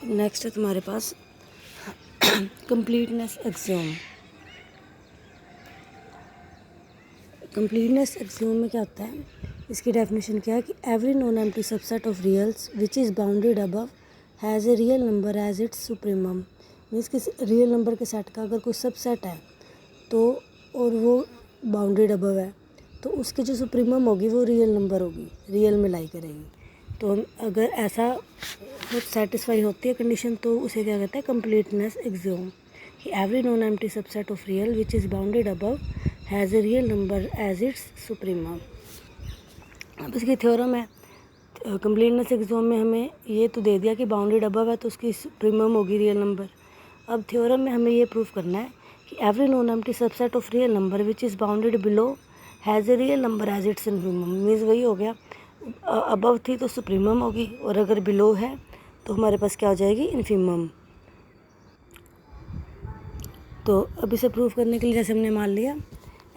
Next है तुम्हारे पास कंप्लीटनेस एक्सियोम। कंप्लीटनेस एक्सियोम में क्या होता है, इसकी डेफिनेशन क्या है कि every non empty subset of reals which is bounded above has a real number as its supremum. Means कि रियल नंबर के सेट का अगर कोई सबसेट है तो और वो बाउंडेड अबव है तो उसकी जो सुप्रीमम होगी वो रियल नंबर होगी, रियल में लाई करेगी। तो अगर ऐसा सेटिस्फाई होती है कंडीशन तो उसे क्या कहते हैं, कंप्लीटनेस एक्सियोम। कि every non empty subset of real which is bounded above has a real number as its supremum. अब इसकी थ्योरम है, कंप्लीटनेस एक्सियोम में हमें ये तो दे दिया कि बाउंडेड अबव है तो उसकी सुप्रीमम होगी रियल नंबर। अब थ्योरम में हमें ये प्रूफ करना है कि every non empty subset of real number which is bounded below has a real number as its infimum. Means वही हो गया, अबव थी तो सुप्रीमम होगी और अगर बिलो है तो हमारे पास क्या हो जाएगी, इनफीमम। तो अब इसे प्रूफ करने के लिए जैसे हमने मान लिया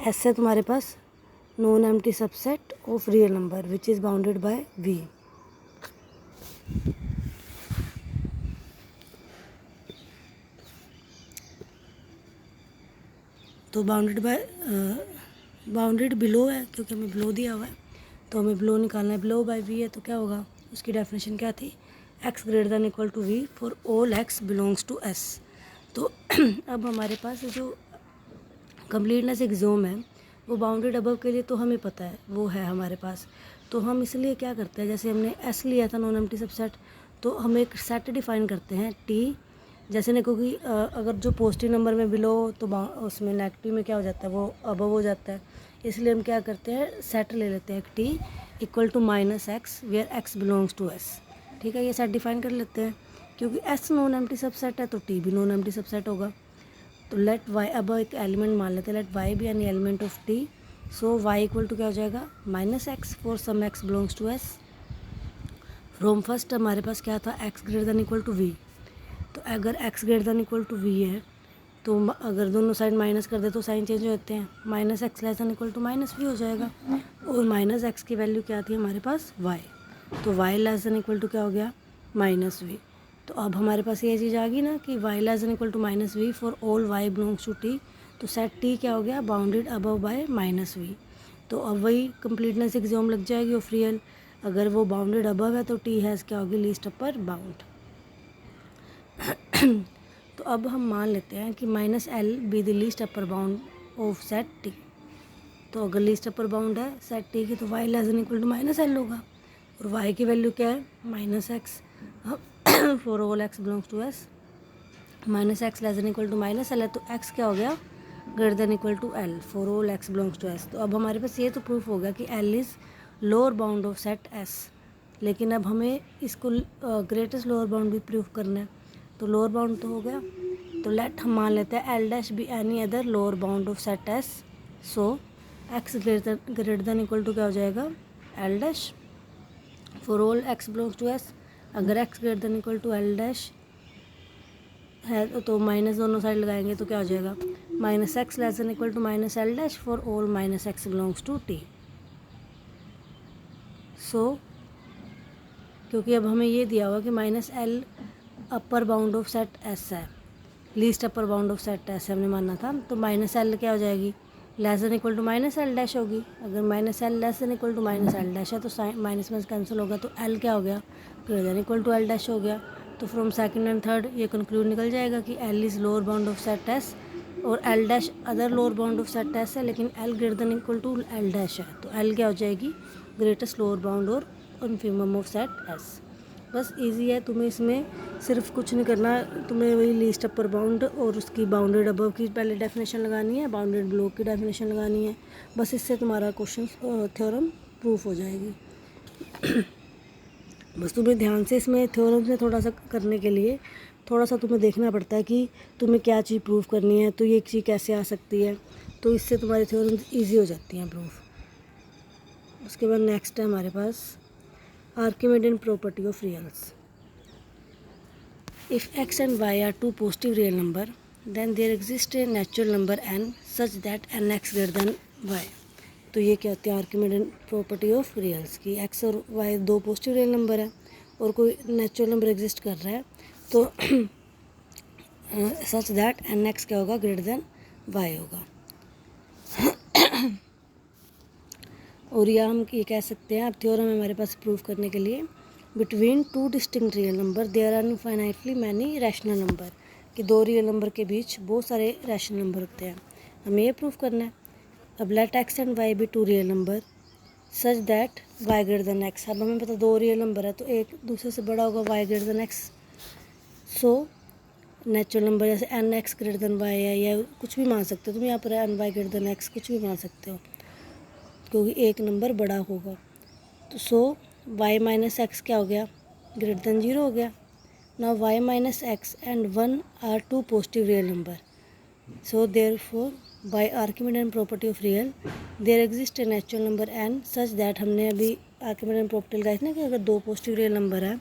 एस है तुम्हारे पास non empty subset of real number which is bounded by V. तो बाउंडेड बिलो है क्योंकि हमें बिलो दिया हुआ है तो हमें बिलो निकालना है। बिलो बाय वी है तो क्या होगा, उसकी डेफिनेशन क्या थी, X greater than equal to V for all X belongs to S. तो अब हमारे पास जो कंप्लीटनेस एक्सियोम है वो बाउंडेड अबव के लिए तो हमें पता है वो है हमारे पास। तो हम इसलिए क्या करते हैं, जैसे हमने एस लिया था नॉन एम्प्टी सबसेट, तो हम एक सेट डिफाइन करते हैं टी। जैसे ने क्योंकि अगर जो पॉजिटिव नंबर में बिलो तो उसमें नेगेटिव में क्या हो जाता है, वो अबव हो जाता है। इसलिए हम क्या करते हैं, सेट ले लेते हैं T equal to minus X where X belongs to S. ठीक है, ये सेट डिफाइन कर लेते हैं क्योंकि एस नॉन एम्प्टी सबसेट है तो टी भी नॉन एम्प्टी सबसेट होगा। तो लेट वाई, अब एक एलिमेंट मान लेते हैं, let Y be any element of T. So Y equal to क्या हो जाएगा, minus X for some X belongs to S. From first हमारे पास क्या था, X greater than equal to V. तो अगर X greater than equal to V है तो अगर दोनों साइड माइनस कर दे तो साइन चेंज हो जाते हैं, minus X less than equal to minus V हो जाएगा। और माइनस एक्स की वैल्यू क्या थी हमारे पास, वाई। तो Y less than equal to क्या हो गया, माइनस वी। तो अब हमारे पास ये चीज़ आ गई ना कि Y less than equal to minus V for all Y belongs to T. तो सेट टी क्या हो गया, bounded above by minus V. तो अब वही कंप्लीटनेस एक्सियोम लग जाएगी ऑफ रियल, अगर वो बाउंडेड अबव है तो टी हैज़ क्या होगी, लीस्ट अपर बाउंड। तो अब हम मान लेते हैं कि minus L be the least upper bound of set T. तो अगर लीस्ट अपर बाउंड है सेट टी की तो Y less than equal to minus L होगा और वाई की वैल्यू क्या है, minus X for all X belongs to S. Minus X less than equal to minus L है तो एक्स क्या हो गया, greater than equal to L for all X belongs to S. तो अब हमारे पास ये तो प्रूफ हो गया कि L is lower bound of set S. लेकिन अब हमें इसको ग्रेटेस्ट लोअर बाउंड भी प्रूफ करना है। तो लोअर बाउंड तो हो गया, तो लेट हम मान लेते हैं L dash B any other lower bound of set S. So X greater than equal to क्या हो जाएगा, L dash for all X belongs to S. अगर X greater than equal to L dash है तो minus दोनों side लगाएंगे तो क्या हो जाएगा, minus X less than equal to minus L dash for all minus X belongs to T. So क्योंकि अब हमें ये दिया हुआ कि minus L upper bound of set S है, least upper bound of set S हमने माना था, तो माइनस एल क्या हो जाएगी, less than equal to minus L dash होगी। अगर minus L less than equal to minus L dash है तो माइनस में कैंसिल होगा तो एल क्या हो गया, greater than equal to L dash हो गया। तो फ्रॉम सेकंड एंड थर्ड ये कंक्लूड निकल जाएगा कि L is lower bound of set S और L dash other lower bound of set S है, लेकिन L greater than equal to L dash है तो एल क्या हो जाएगी, ग्रेटेस्ट लोअर बाउंड और इनफीमम ऑफ सेट एस। बस इजी है, तुम्हें इसमें सिर्फ कुछ नहीं करना, तुम्हें वही लीस्ट अपर बाउंड और उसकी बाउंडेड अबव की पहले डेफिनेशन लगानी है, बाउंडेड बिलो की डेफिनेशन लगानी है। बस इससे तुम्हारा क्वेश्चन थ्योरम प्रूफ हो जाएगी। बस तुम्हें ध्यान से इसमें थ्योरम से थोड़ा सा करने के लिए थोड़ा सा तुम्हें देखना पड़ता है कि तुम्हें क्या चीज़ प्रूफ करनी है, तो ये चीज़ कैसे आ सकती है, तो इससे तुम्हारी थ्योरम ईजी हो जाती हैं प्रूफ। उसके बाद नेक्स्ट है हमारे पास Archimedean property of reals. If x and y are two positive real number, then there exists a natural number n such that nx greater than y. तो ये क्या होती है, आर्किमिडियन प्रॉपर्टी ऑफ रियल्स की x और y दो positive real number है और कोई नेचुरल नंबर एग्जिस्ट कर रहा है तो सच दैट एन एक्स क्या होगा, ग्रेटर देन वाई होगा। और या हम ये कह सकते हैं, अब थ्योरम हमारे पास प्रूव करने के लिए, between two distinct real number there are infinitely many rational number, कि दो रियल नंबर के बीच बहुत सारे रैशनल नंबर होते हैं, हमें ये प्रूव करना है। अब let X and Y be two real number such that Y greater than X. अब हमें पता दो रियल नंबर है तो एक दूसरे से बड़ा होगा Y greater than X. So natural number जैसे N X greater than Y है, या कुछ भी मान सकते हो तुम यहाँ पर, N Y greater than X कुछ भी मान सकते हो, क्योंकि एक नंबर बड़ा होगा। तो सो वाई माइनस एक्स क्या हो गया, ग्रेटर देन 0 हो गया। Now Y minus X and 1 are two positive real number, so therefore by Archimedean and property of real there exist a natural number N such that, हमने अभी Archimedean and property लगाई थी ना कि अगर दो पॉजिटिव रियल नंबर है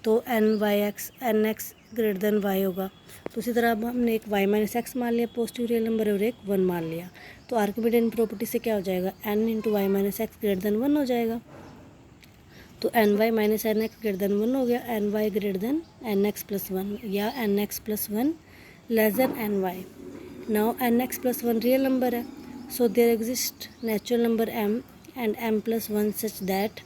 तो N X greater than Y होगा। तो उसी तरह अब हमने एक वाई माइनस एक्स मान लिया पॉजिटिव रियल नंबर और एक 1 मान लिया, तो आर्किमिडीयन प्रॉपर्टी से क्या हो जाएगा, N into Y minus X greater than 1 हो जाएगा। तो N Y minus N X greater than 1 हो गया, N Y greater than N X plus 1 या N X plus 1 less than N Y. Now N X plus 1 real number है, so there exist natural number M and M plus 1 such that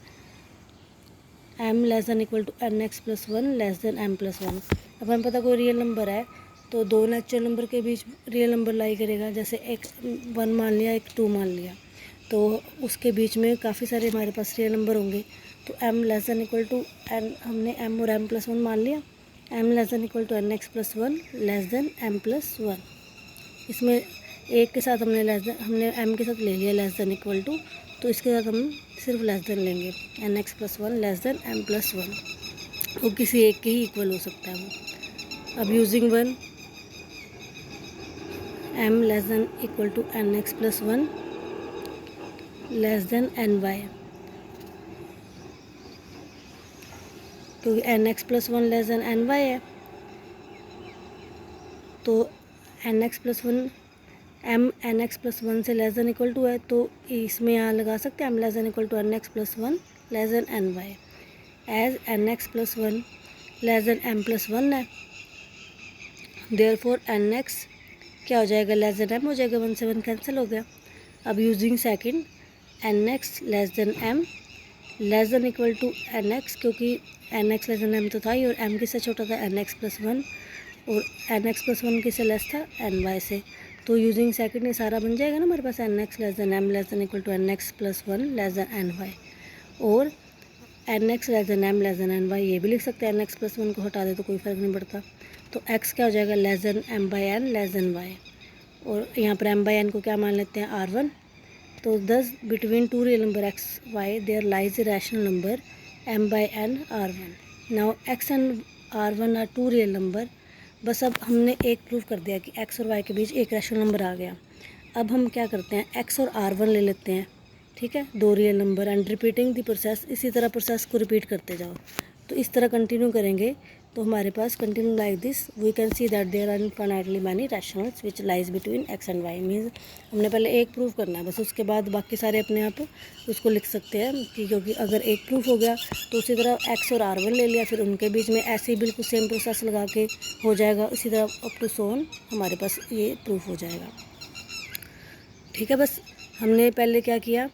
M less than equal to N X plus 1 less than M plus 1। अब हमें पता कोई real number है तो दो natural number के बीच real number लाई करेगा, जैसे एक 1 मान लिया एक 2 मान लिया, तो उसके बीच में काफ़ी सारे हमारे पास रियल नंबर होंगे। तो M less than equal to N, हमने एम और एम प्लस 1 मान लिया, M less than equal to N X plus 1 less than M plus 1। इसमें एक के साथ हमने एम के साथ ले लिया लेस देन इक्वल टू, तो इसके साथ हम सिर्फ लेस देन लेंगे, N X plus 1 less than M plus 1, वो किसी एक के ही इक्वल हो सकता है वो। अब using 1 M less than equal to N X plus 1 less than N Y, क्योंकि N X plus 1 less than N Y है, तो N X plus 1 M N X plus 1 से लेस देन इक्वल टू है, तो इसमें यहाँ लगा सकते हैं M less than equal to N X plus 1 less than N Y. As N X plus 1 less than M plus 1 है, there four N x क्या हो जाएगा, लेस देन एम हो जाएगा, 1 से 1 कैंसिल हो गया। अब using second N X less than M less than equal to N X, क्योंकि N X less than M तो था ही, और एम किससे छोटा था, एन एक्स प्लस 1, और एन एक्स प्लस 1 किससे लेस था, एन वाई से। तो यूजिंग सेकेंड ये सारा बन जाएगा ना हमारे पास, N X less than M less than equal to N X plus 1 less than N Y, और N X less than M less than N Y ये भी लिख सकते हैं, एन एक्स प्लस 1 को हटा दे तो कोई फ़र्क नहीं पड़ता। तो एक्स क्या हो जाएगा, less than M by N less than Y, और यहाँ पर एम बाई एन को क्या मान लेते हैं, R1। तो thus between two real number X Y there lies a rational number M by N R1। Now X and R1 are two real number. बस अब हमने एक प्रूव कर दिया कि एक्स और वाई के बीच एक रैशनल नंबर आ गया। अब हम क्या करते हैं, एक्स और R1 ले लेते हैं, ठीक है, दो real number, and repeating the process, इसी तरह प्रोसेस को रिपीट करते जाओ। तो इस तरह कंटिन्यू करेंगे तो हमारे पास continue like this we can see that there are infinitely many rationals which lies between X and Y. Means हमने पहले एक प्रूव करना है बस, उसके बाद बाकी सारे अपने आप उसको लिख सकते हैं कि, क्योंकि अगर एक प्रूफ हो गया तो उसी तरह एक्स और R1 ले लिया, फिर उनके बीच में ऐसे ही बिल्कुल सेम प्रोसेस लगा के हो जाएगा, इसी तरह अप टू सो ऑन हमारे पास ये प्रूफ हो जाएगा। ठीक है, बस हमने पहले क्या किया,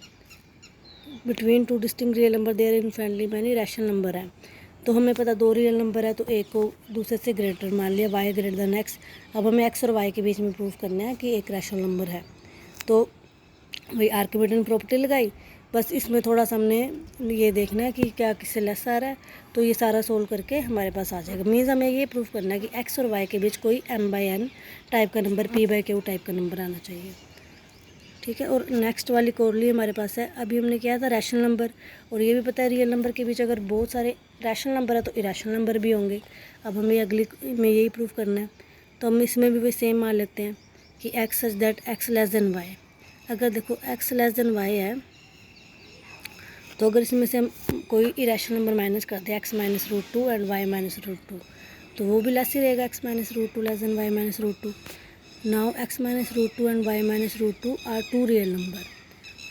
between two distinct real number there infinitely many rational number है, तो हमें पता दो रियल नंबर है तो एक को दूसरे से ग्रेटर मान लिया, वाई ग्रेटर देन एक्स। अब हमें एक्स और वाई के बीच में प्रूफ करना है कि एक रैशनल नंबर है, तो वही आर्किमिडीयन प्रॉपर्टी लगाई। बस इसमें थोड़ा सा हमने ये देखना है कि क्या किससे लेस आ रहा है, तो ये सारा सोल्व करके हमारे पास आ जाएगा। मीन्स हमें ये प्रूफ करना है कि एक्स और वाई के बीच कोई एम बाई एन टाइप का number, P by Q type का नंबर आना चाहिए। ठीक है, और नेक्स्ट वाली कोरली हमारे पास है, अभी हमने किया था रैशनल नंबर, और ये भी पता है रियल नंबर के बीच अगर बहुत सारे रैशनल नंबर है तो इरेशनल नंबर भी होंगे। अब हमें अगली में यही प्रूफ करना है, तो हम इसमें भी वही सेम मान लेते हैं कि x such that x less than y. अगर देखो एक्स लेस देन वाई है, तो अगर इसमें से हम कोई इरेशनल नंबर माइनस कर दें, x minus root 2 and y minus root 2, तो वो भी लेस ही रहेगा, x minus root 2 less than y minus root 2। Now x minus root 2 and y minus root 2 are two real number.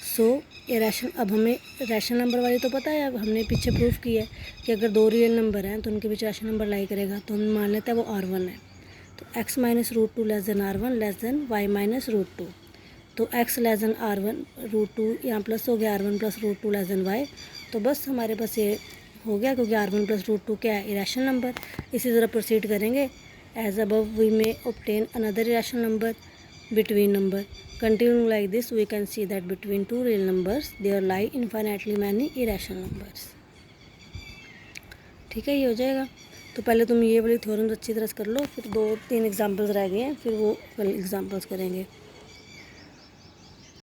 So अब हमें rational number वाली तो पता है, अब हमने पीछे प्रूफ किया है कि अगर दो रियल नंबर हैं तो उनके बीच रैशनल नंबर लाई करेगा, तो हम मान लेते हैं वो R1 है। तो x minus root two less than R1 less than y minus root two. तो x less than R1 root two, यहाँ प्लस हो गया R1 plus root two less than y। तो बस हमारे पास ये हो गया, क्योंकि R1 प्लस रूट टू क्या है, इरेशनल नंबर। इसी तरह प्रोसीड करेंगे। As above we may obtain another irrational number between number. Continue like this, we can see that between two real numbers there lie infinitely many irrational numbers. ठीक है, ये हो जाएगा। तो पहले तुम ये वाली थ्योरम्स अच्छी तरह से कर लो, फिर 2-3 एग्जांपल्स रह गए हैं, फिर वो कल एग्जांपल्स करेंगे।